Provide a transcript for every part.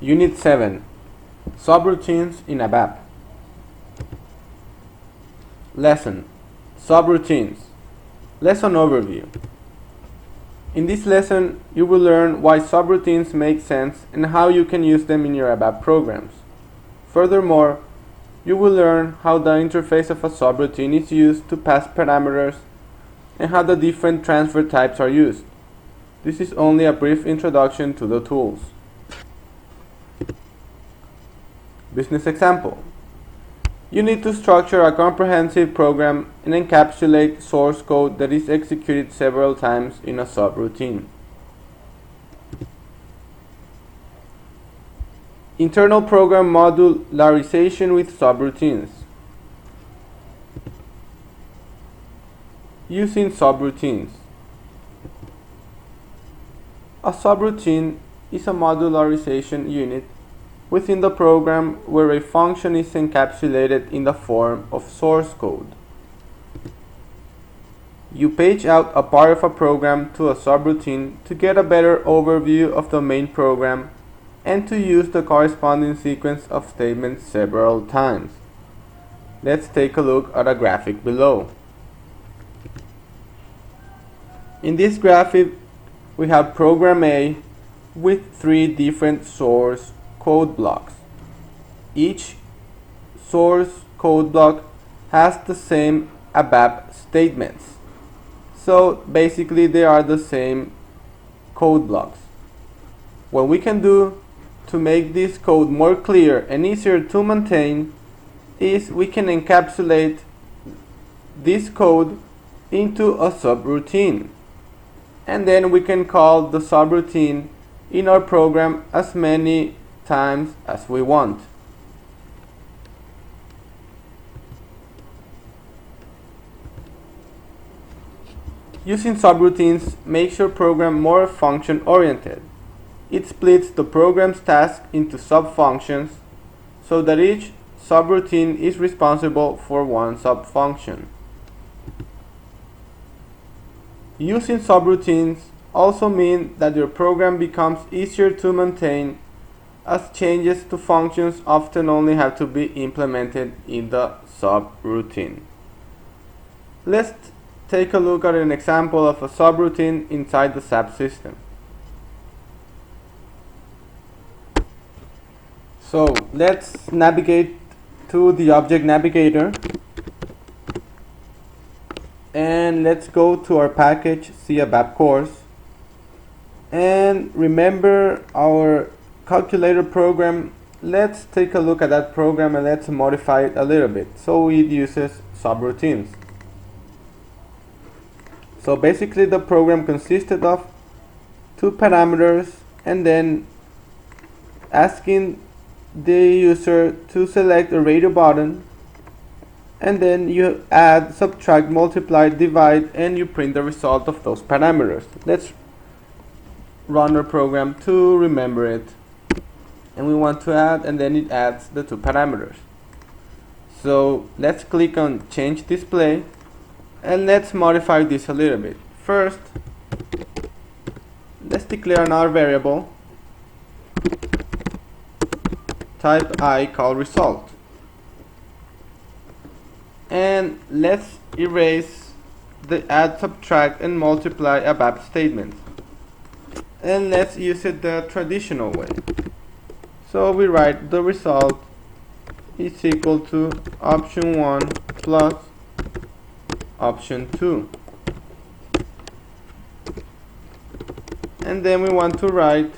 Unit 7. Subroutines in ABAP. Lesson. Subroutines. Lesson overview. In this lesson, you will learn why subroutines make sense and how you can use them in your ABAP programs. Furthermore, you will learn how the interface of a subroutine is used to pass parameters and how the different transfer types are used. This is only a brief introduction to the tools. Business example. You need to structure a comprehensive program and encapsulate source code that is executed several times in a subroutine. Internal program modularization with subroutines. Using subroutines. A subroutine is a modularization unit within the program where a function is encapsulated in the form of source code. You page out a part of a program to a subroutine to get a better overview of the main program and to use the corresponding sequence of statements several times. Let's take a look at a graphic below. In this graphic, we have program A with 3 different source code blocks. Each source code block has the same ABAP statements. So basically they are the same code blocks. What we can do to make this code more clear and easier to maintain is we can encapsulate this code into a subroutine. And then we can call the subroutine in our program as many times as we want. Using subroutines makes your program more function-oriented. It splits the program's task into sub-functions so that each subroutine is responsible for one sub-function. Using subroutines also means that your program becomes easier to maintain, as changes to functions often only have to be implemented in the subroutine. Let's take a look at an example of a subroutine inside the SAP system. So let's navigate to the Object Navigator and let's go to our package ABAP course, and remember our calculator program. Let's take a look at that program and let's modify it a little bit so it uses subroutines. So basically the program consisted of 2 parameters and then asking the user to select a radio button, and then you add, subtract, multiply, divide, and you print the result of those parameters. Let's run our program to remember it. And we want to add, and then it adds the 2 parameters. So let's click on Change Display, and let's modify this a little bit. First, let's declare another variable, type I, call result. And let's erase the add, subtract, and multiply ABAP statement. And let's use it the traditional way. So we write the result is equal to option 1 plus option 2. And then we want to write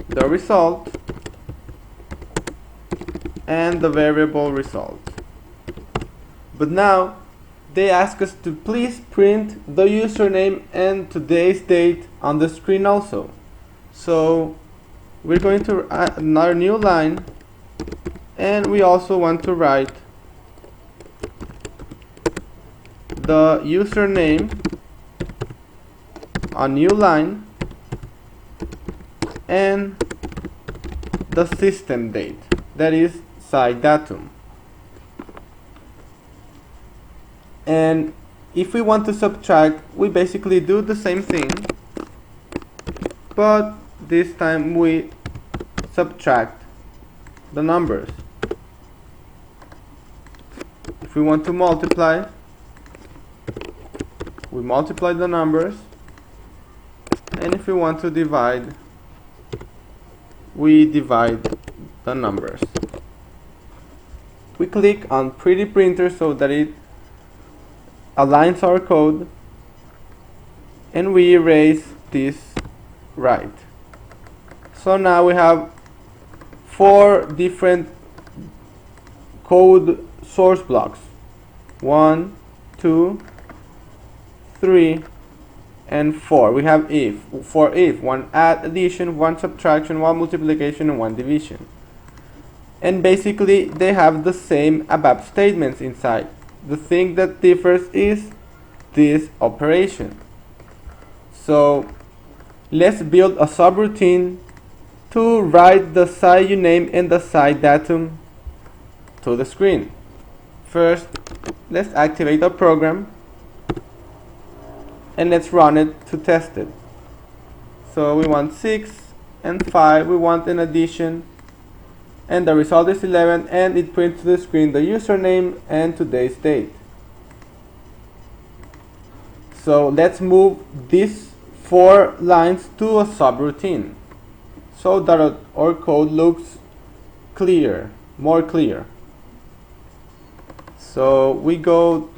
the result and the variable result. But now they ask us to please print the username and today's date on the screen also. So we're going to add another new line, and we also want to write the username, a new line, and the system date, that is site datum. And if we want to subtract, we basically do the same thing, but this time we subtract the numbers. If we want to multiply, we multiply the numbers, and if we want to divide, we divide the numbers. We click on Pretty Printer so that it aligns our code, and we erase this right. So now we have 4 different code source blocks: 1, 2, 3, and 4. We have if, for if, 1 addition, 1 subtraction, 1 multiplication, and 1 division. And basically they have the same ABAP statements inside. The thing that differs is this operation. So let's build a subroutine to write the site uname and the site datum to the screen. First, let's activate our program and let's run it to test it. So we want 6 and 5, we want an addition, and the result is 11, and it prints to the screen the username and today's date. So let's move these 4 lines to a subroutine so that our code looks clear, more clear. So we go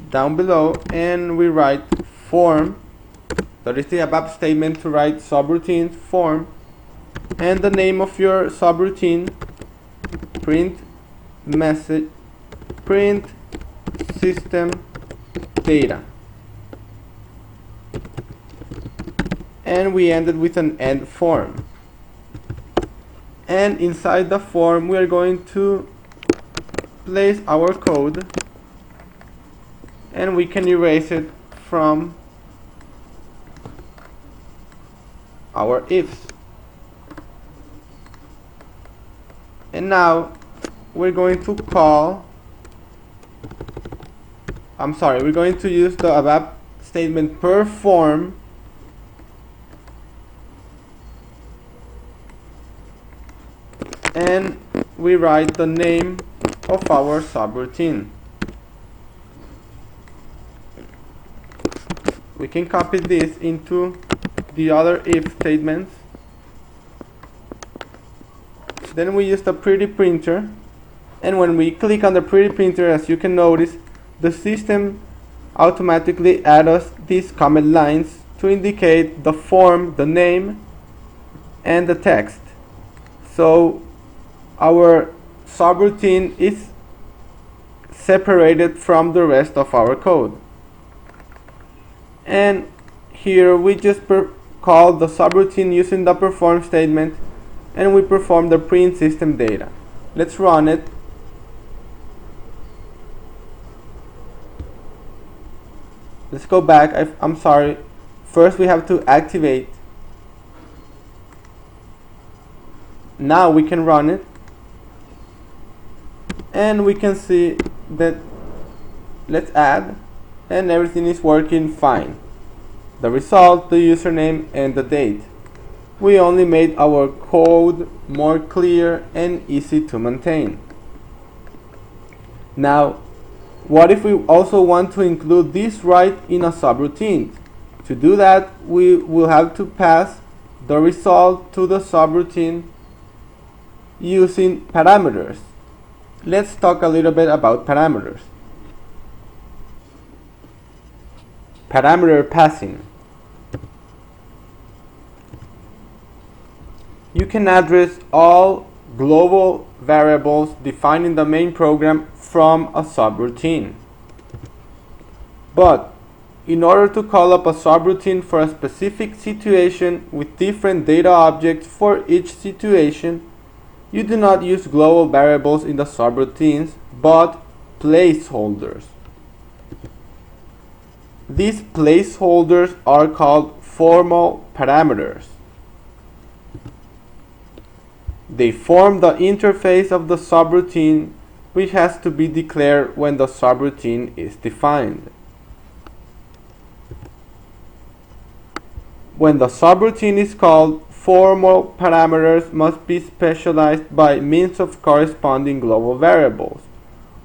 down below and we write form, that is the ABAP statement to write subroutines, form, and the name of your subroutine, print message, print system data. And we ended with an end form. And inside the form we are going to place our code, and we can erase it from our ifs. And now we're going to we're going to use the ABAP statement perform and we write the name of our subroutine. We can copy this into the other if statements. Then we use the Pretty Printer, and when we click on the Pretty Printer, as you can notice, the system automatically adds us these comment lines to indicate the form, the name, and the text. So our subroutine is separated from the rest of our code. And here we just call the subroutine using the perform statement, and we perform the print system data. Let's run it. Let's go back. I'm sorry. First we have to activate. Now we can run it, and we can see that, let's add, and everything is working fine. The result, the username, and the date. We only made our code more clear and easy to maintain. Now, what if we also want to include this right in a subroutine? To do that, we will have to pass the result to the subroutine using parameters. Let's talk a little bit about parameters. Parameter passing. You can address all global variables defined in the main program from a subroutine. But in order to call up a subroutine for a specific situation with different data objects for each situation, you do not use global variables in the subroutines, but placeholders. These placeholders are called formal parameters. They form the interface of the subroutine, which has to be declared when the subroutine is defined. When the subroutine is called, formal parameters must be specialized by means of corresponding global variables,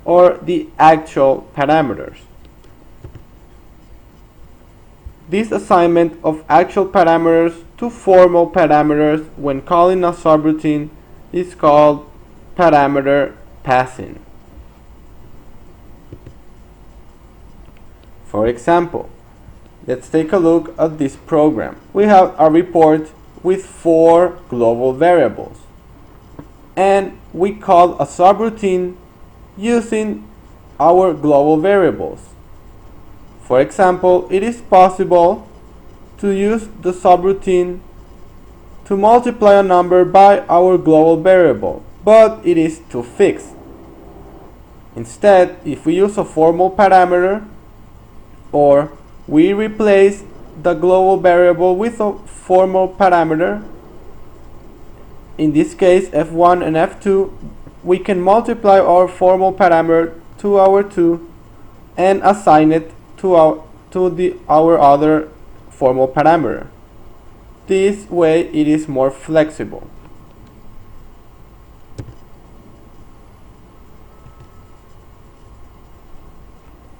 or the actual parameters. This assignment of actual parameters to formal parameters when calling a subroutine is called parameter passing. For example, let's take a look at this program. We have a report with 4 global variables, and we call a subroutine using our global variables. For example, it is possible to use the subroutine to multiply a number by our global variable, but it is too fixed. Instead, if we use a formal parameter, or we replace the global variable with a formal parameter, in this case f1 and f2, we can multiply our formal parameter to our 2 and assign it to our other formal parameter. This way it is more flexible.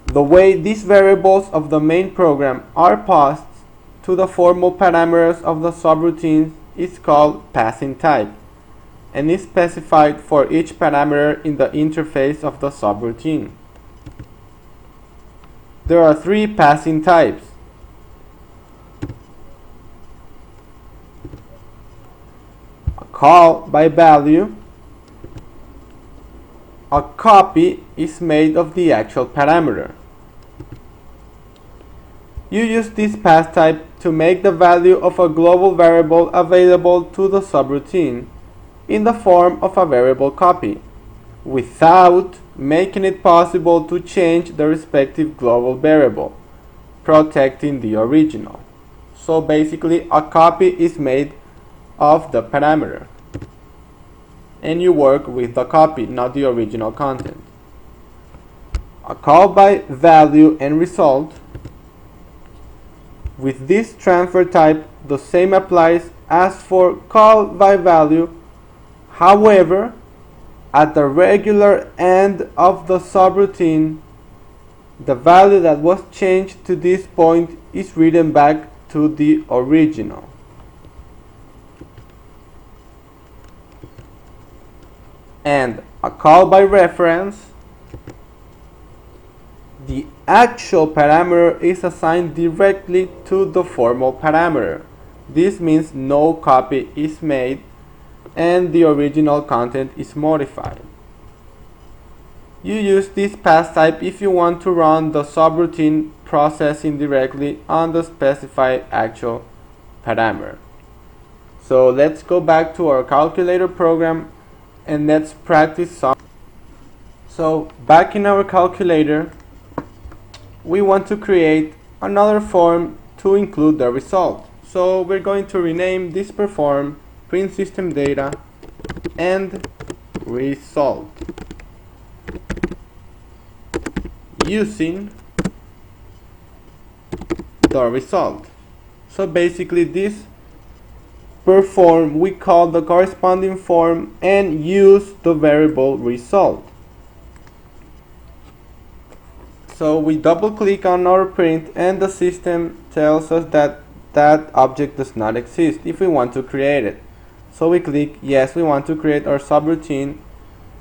The way these variables of the main program are passed to the formal parameters of the subroutines is called passing type, and is specified for each parameter in the interface of the subroutine. There are 3 passing types. A call by value. A copy is made of the actual parameter. You use this pass type to make the value of a global variable available to the subroutine in the form of a variable copy, without making it possible to change the respective global variable, protecting the original. So basically, a copy is made of the parameter, and you work with the copy, not the original content. A call by value and result. With this transfer type, the same applies as for call by value. However, at the regular end of the subroutine, the value that was changed to this point is written back to the original. And a call by reference. The actual parameter is assigned directly to the formal parameter. This means no copy is made and the original content is modified. You use this pass type if you want to run the subroutine processing directly on the specified actual parameter. So let's go back to our calculator program and let's practice some. So back in our calculator, we want to create another form to include the result. So we're going to rename this perform print system data and result using the result. So basically this perform we call the corresponding form and use the variable result. So we double click on our print and the system tells us that that object does not exist if we want to create it. So we click yes, we want to create our subroutine,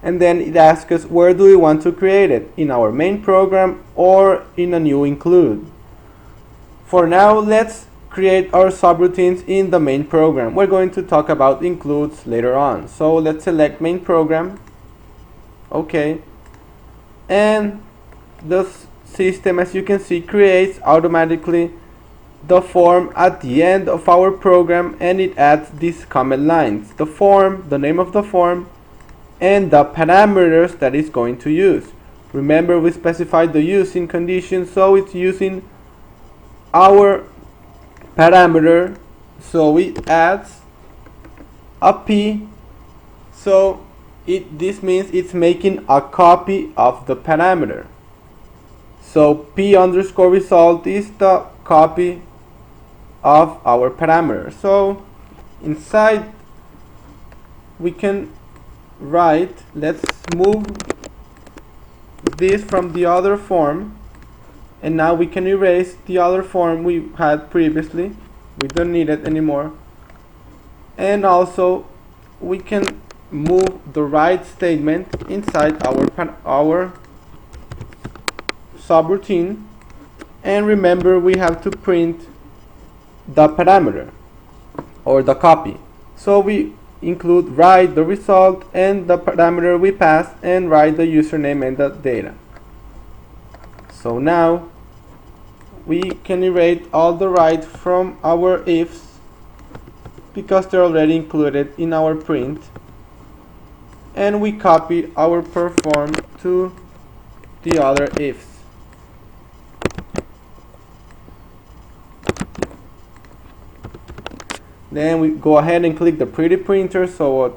and then it asks us where do we want to create it, in our main program or in a new include. For now, let's create our subroutines in the main program. We're going to talk about includes later on. So let's select main program. Okay. And the system, as you can see, creates automatically the form at the end of our program, and it adds these comment lines: the form, the name of the form, and the parameters that it's going to use. Remember, we specified the using condition, so it's using our parameter, so it adds a p, so this means it's making a copy of the parameter. So p underscore result is the copy of our parameter. So inside we can write, let's move this from the other form, and now we can erase the other form we had previously. We don't need it anymore. And also we can move the write statement inside our subroutine, and remember we have to print the parameter or the copy. So we include write the result and the parameter we passed, and write the username and the data. So now we can erase all the write from our ifs because they're already included in our print, and we copy our perform to the other ifs. Then we go ahead and click the pretty printer so our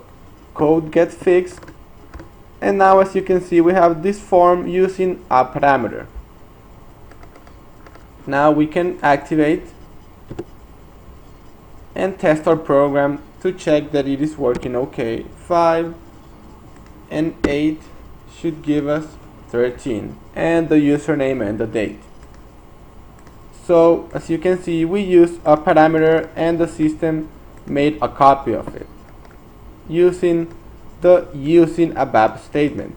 code gets fixed. And now, as you can see, we have this form using a parameter. Now we can activate and test our program to check that it is working okay. 5 and 8 should give us 13, and the username and the date. So as you can see, we use a parameter and the system made a copy of it using the using ABAP statement.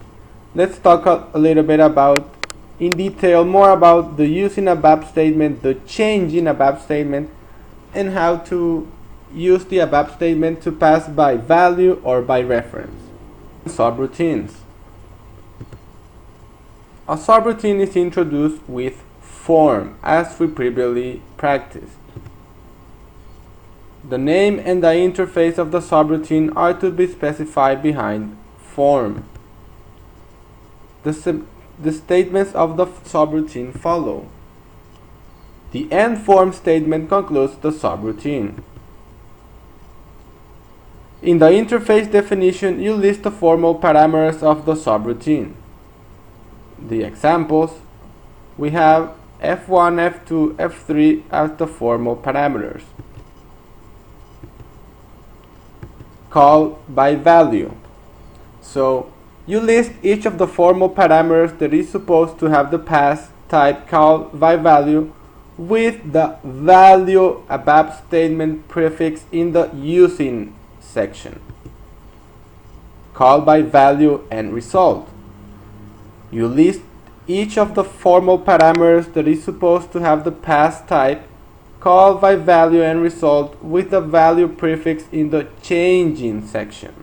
Let's talk a little bit about in detail more about the using ABAP statement, the change in ABAP statement, and how to use the ABAP statement to pass by value or by reference. Subroutines. A subroutine is introduced with form, as we previously practiced. The name and the interface of the subroutine are to be specified behind form. The statements of the subroutine follow. The end form statement concludes the subroutine. In the interface definition, you list the formal parameters of the subroutine. The examples, we have F1, F2, F3 as the formal parameters. Call by value. So you list each of the formal parameters that is supposed to have the pass type called by value with the value ABAP statement prefix in the using section. Call by value and result. You list each of the formal parameters that is supposed to have the pass type called by value and result with the value prefix in the changing section.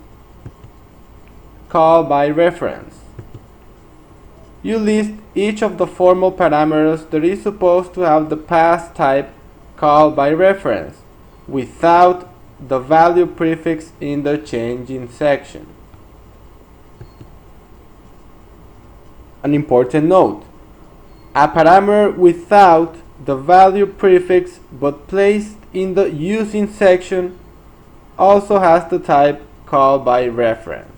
Call by reference. You list each of the formal parameters that is supposed to have the pass type called by reference without the value prefix in the changing section. An important note: a parameter without the value prefix but placed in the using section also has the type called by reference.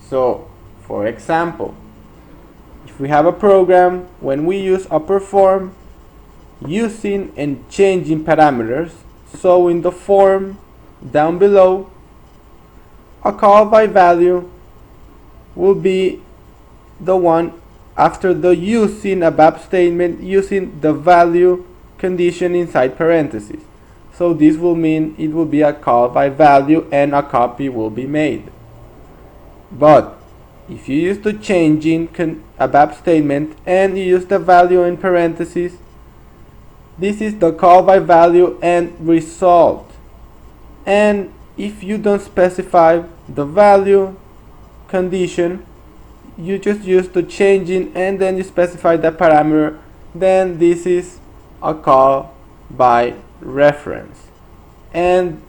So, for example, if we have a program when we use a perform using and changing parameters, so in the form down below, a call by value will be the one after the using ABAP statement using the value condition inside parentheses. So this will mean it will be a call by value and a copy will be made. But if you use the changing ABAP statement and you use the value in parentheses, this is the call by value and result. And if you don't specify the value condition, you just use the changing and then you specify the parameter, then this is a call by reference. And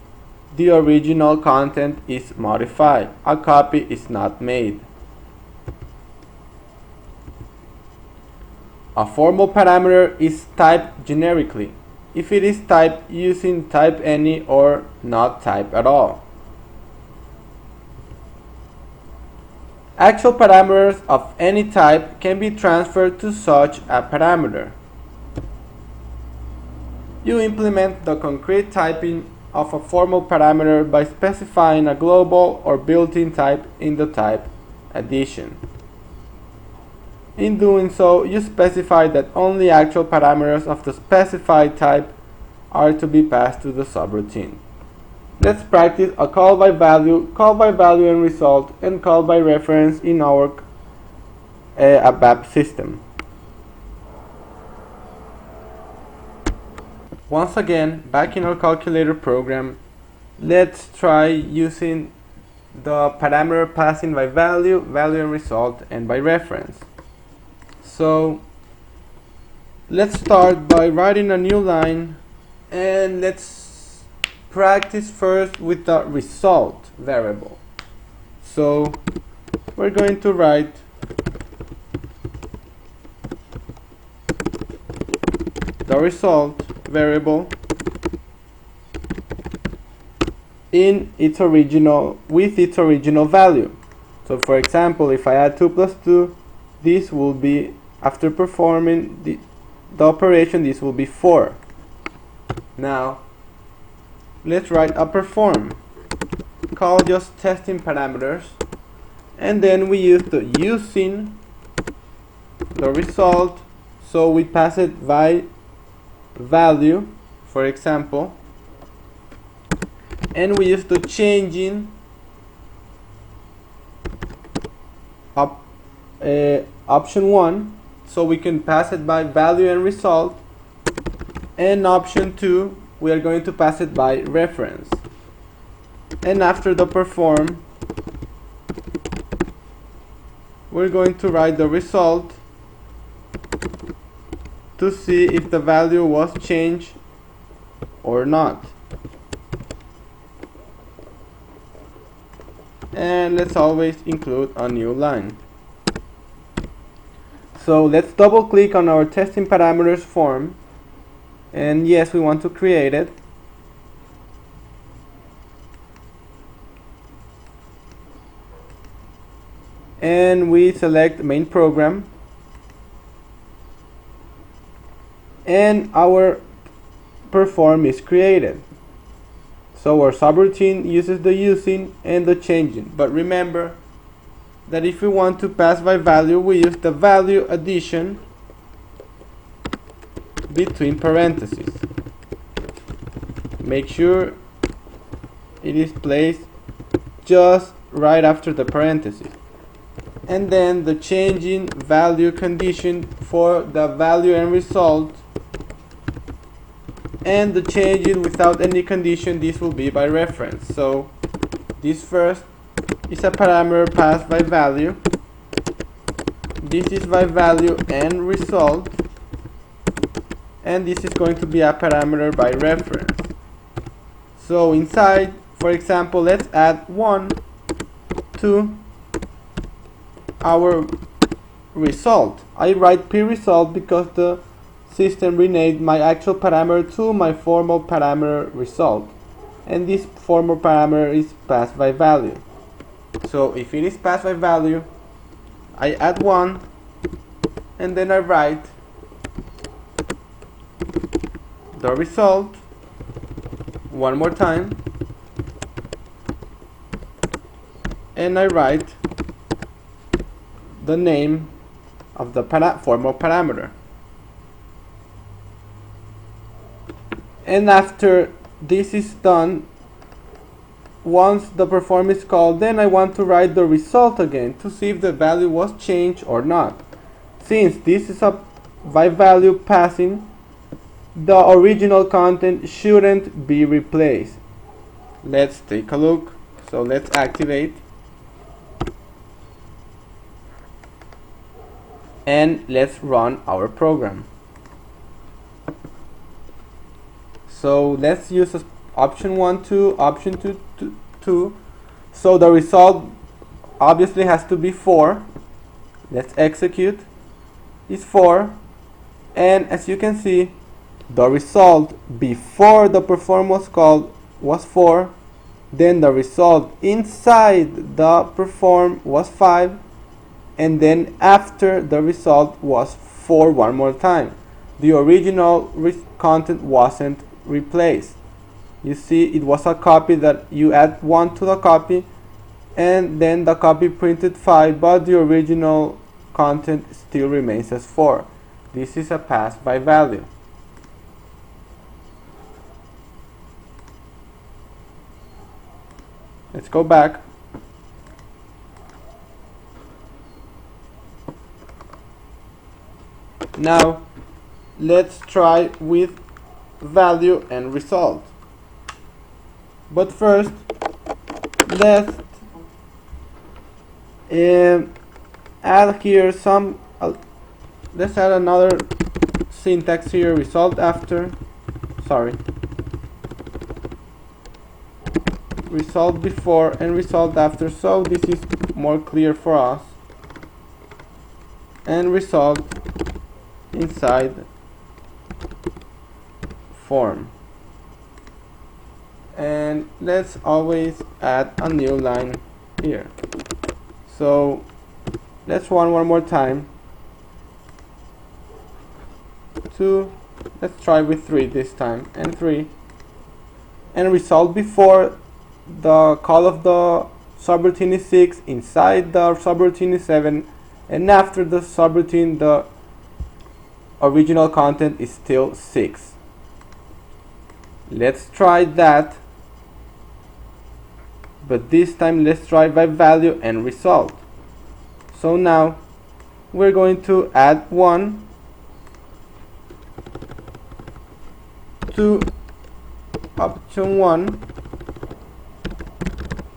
the original content is modified. A copy is not made. A formal parameter is typed generically if it is typed using type any or not type at all. Actual parameters of any type can be transferred to such a parameter. You implement the concrete typing of a formal parameter by specifying a global or built-in type in the type addition. In doing so, you specify that only actual parameters of the specified type are to be passed to the subroutine. Let's practice a call by value and result, and call by reference in our ABAP system. Once again, back in our calculator program, let's try using the parameter passing by value and result, and by reference. So let's start by writing a new line, and let's practice first with the result variable. So we're going to write the result variable in its original with its original value. So for example, if I add 2 plus 2, this will be, after performing the operation, this will be 4. Now let's write a perform, call just testing parameters, and then we use the using the result, so we pass it by value, for example, and we use the changing option 1, so we can pass it by value and result, and option 2 we are going to pass it by reference. And after the perform, we're going to write the result to see if the value was changed or not. And let's always include a new line. So let's double click on our testing parameters form, and yes, we want to create it. And we select main program, and our perform is created. So our subroutine uses the using and the changing, but remember that if we want to pass by value, we use the value addition between parentheses. Make sure it is placed just right after the parentheses, and then the changing value condition for the value and result, and the changing without any condition, this will be by reference. So this first is a parameter passed by value, this is by value and result, and this is going to be a parameter by reference. So inside, for example, let's add 1 to our result. I write p-result because the system renamed my actual parameter to my formal parameter result, and this formal parameter is passed by value. So if it is passed by value, I add 1, and then I write the result one more time, and I write the name of the formal parameter. And after this is done, once the perform is called, then I want to write the result again to see if the value was changed or not. Since this is a by value passing, the original content shouldn't be replaced. Let's take a look. So let's activate, and let's run our program. So let's use option 1 to option 2. So the result obviously has to be 4. Let's execute. Is 4, and as you can see, the result before the perform was called was 4, then the result inside the perform was 5, and then after the result was 4 one more time. The original content wasn't replaced. You see, it was a copy that you add 1 to the copy, and then the copy printed 5, but the original content still remains as 4. This is a pass by value. Let's go back. Now let's try with value and result. But first, let's add here some. Let's add another syntax here. Result after. Result before and result after. So this is more clear for us. And result inside form. And let's always add a new line here. So let's run one more time. 2, let's try with 3 this time, and 3. And result before the call of the subroutine is 6, inside the subroutine is 7, and after the subroutine the original content is still 6. Let's try that, but this time let's try by value and result. So now we're going to add 1 to option 1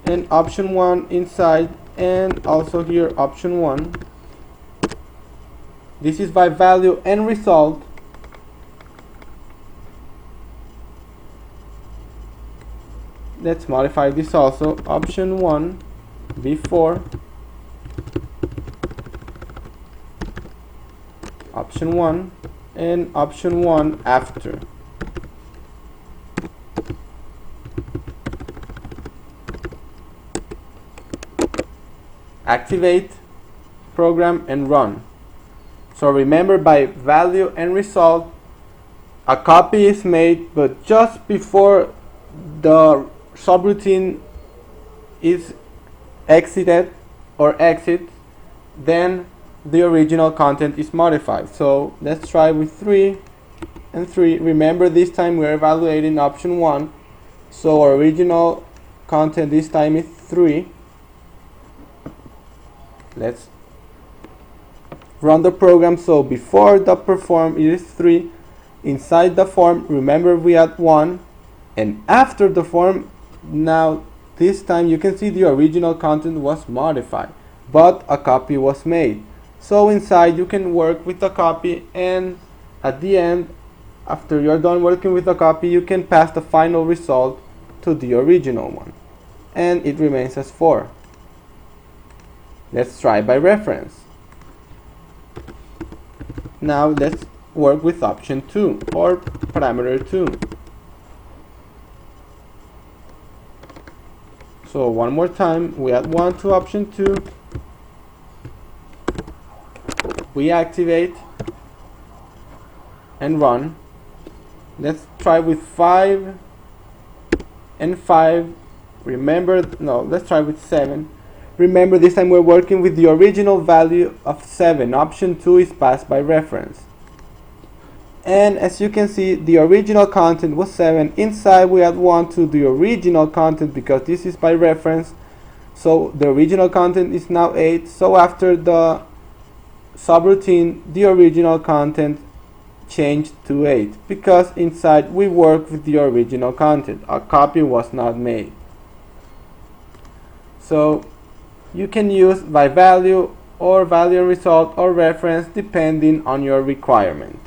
and option 1 inside, and also here option 1. This is by value and result. Let's modify this also. Option 1 before, option 1, and option 1 after. Activate, program, and run. So remember, by value and result, a copy is made, but just before the subroutine is exited or exit, then the original content is modified. So let's try with 3 and 3. Remember, this time we're evaluating option 1, so our original content this time is 3. Let's run the program. So before the perform it is 3, inside the form remember we add 1, and after the form, now this time you can see the original content was modified, but a copy was made. So inside you can work with the copy, and at the end, after you're done working with the copy, you can pass the final result to the original one, and it remains as 4. Let's try by reference. Now let's work with option 2 or parameter 2. So one more time, we add 1 to option 2. We activate and run. Let's try with 5 and 5. Remember, no, let's try with 7. Remember, this time we're working with the original value of 7. Option 2 is passed by reference. And as you can see, the original content was 7. Inside we add 1 to the original content because this is by reference. So the original content is now 8. So after the subroutine, the original content changed to 8 because inside we work with the original content. A copy was not made. So you can use by value or value and result or reference depending on your requirement.